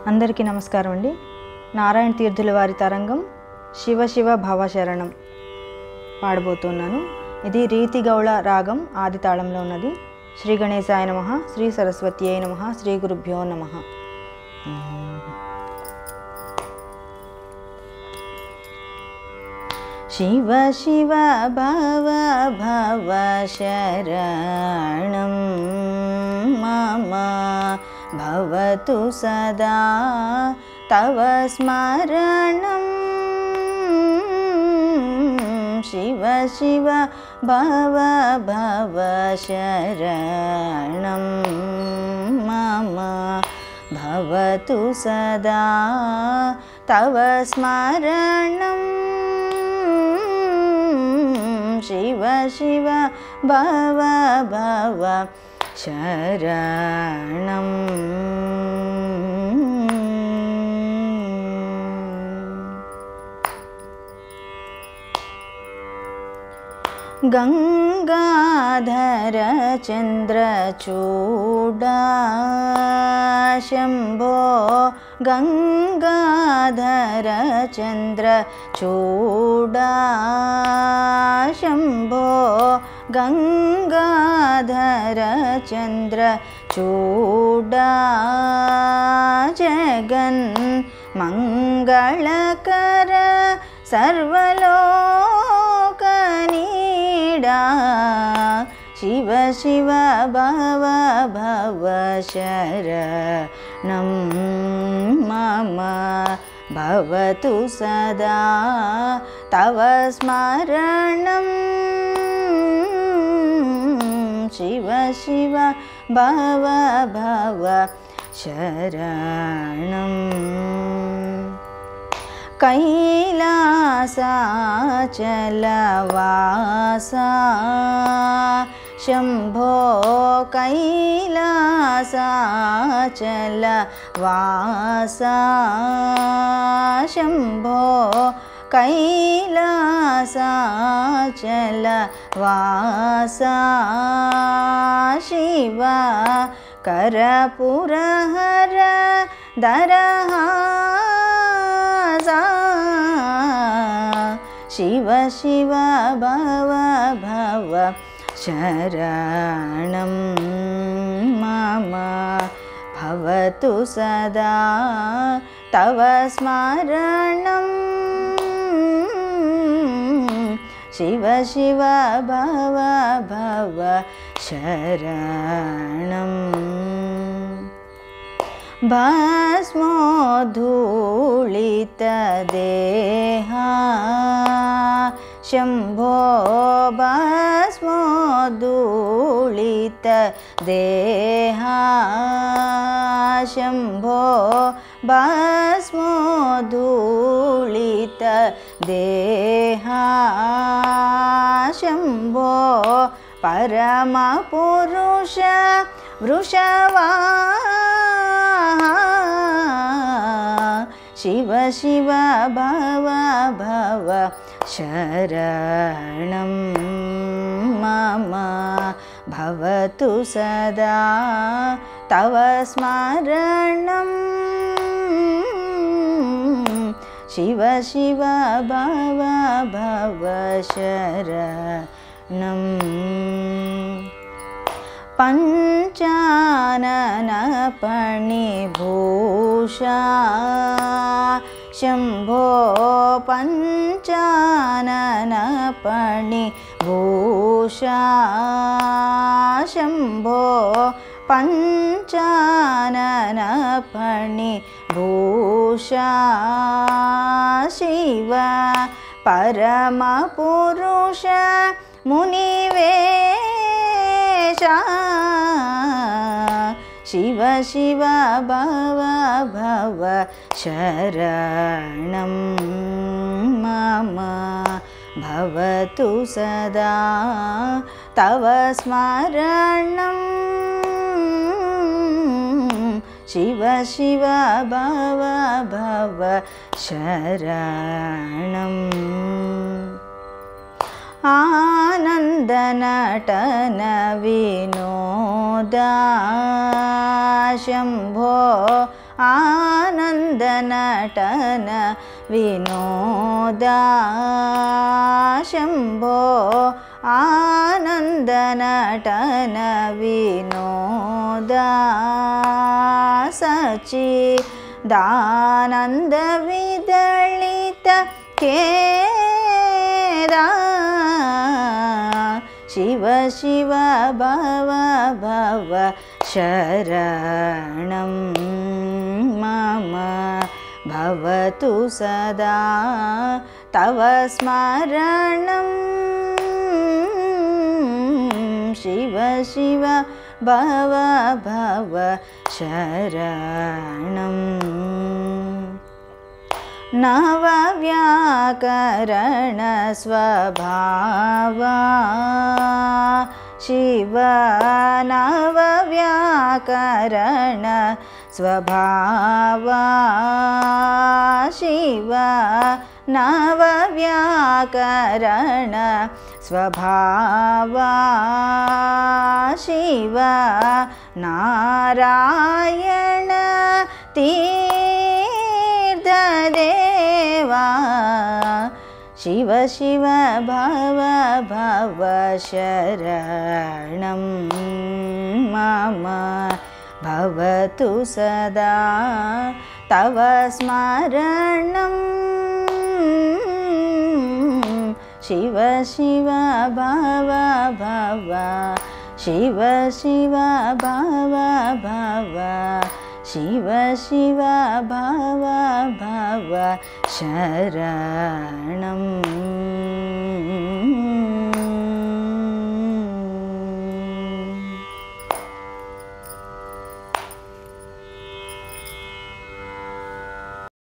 అందరికీ నమస్కారం అండి. నారాయణ తీర్థుల వారి తరంగం శివ శివ భవశరణం పాడబోతున్నాను. ఇది రీతి గౌళ రాగం ఆది తాళంలో ఉన్నది. శ్రీ గణేశాయ నమః, శ్రీ సరస్వత్యై నమః, శ్రీ గురుభ్యో నమః. శివ శివ భవ భవ శరణం మమ భవతు సదా తవ స్మరణం. శివ శివ భవ భవ శరణం మమ భవతు సదా తవ స్మరణం. శివ శివ భవ భవ శరణం. గంగాధర చంద్రచూడా శంభో గంగాధర చంద్రచూడా శంభో గంగాధర చంద్రచూడా జగన్ మంగళకర సర్వలోకనీడా. శివ శివ భవ భవ శరణం మమ భవతు సదా తవ స్మరణం. శివ శివ భవ భవ శరణం. కైలాసాచలవాసా శంభో కైలాసాచలవాసా శంభో కైలాసాచలవాసా శివ కరపురహర దరహాసా. శివ శివ భవ భవ శరణం మమ భవతు సదా తవ స్మరణం. శివ శివ భవ భవ శరణం. భస్మోద్ధూళితదేహా శంభో భస్మోద్ధూళితదేహా శంభో భస్మోద్ధూళితదేహా శంభో పరమపురుష వృషవాహా. శివ శివ భవ భవ శరణం మమ భవతు సదా తవ స్మరణం. శివ శివ భవ భవ శరణం. పంచానన ఫణిభూషా శంభో పంచానన ఫణిభూషా శంభో పంచానన ఫణిభూషా శివ పరమపురుష మునివేశా. శివ శివ భవ భవ శరణం మమ భవతు సదా తవ స్మరణం. శివ శివ భవ భవ శరణం. आनन्दनटन विनोदा शम्भो आनन्दनटन नटन विनोदा शम्भो आनन्द नटन विनोदा सच्चिदानन्द विदलित केदा शिव शिव भव भव शरणं मम भवतु सदा तव स्मरणं शिव शिव भव भव शरणं नवव्याकरण स्वभावा शिव नवव्याकरण स्वभावा शिव नवव्याकरण स्वभावा शिव नारायण तीर्थदेवा शिव शिव भव भव शरणं मम भवतु सदा तव स्मरणं शिव शिव भव भव शिव शिव भव भव शिव शिव भव भव शरणम्।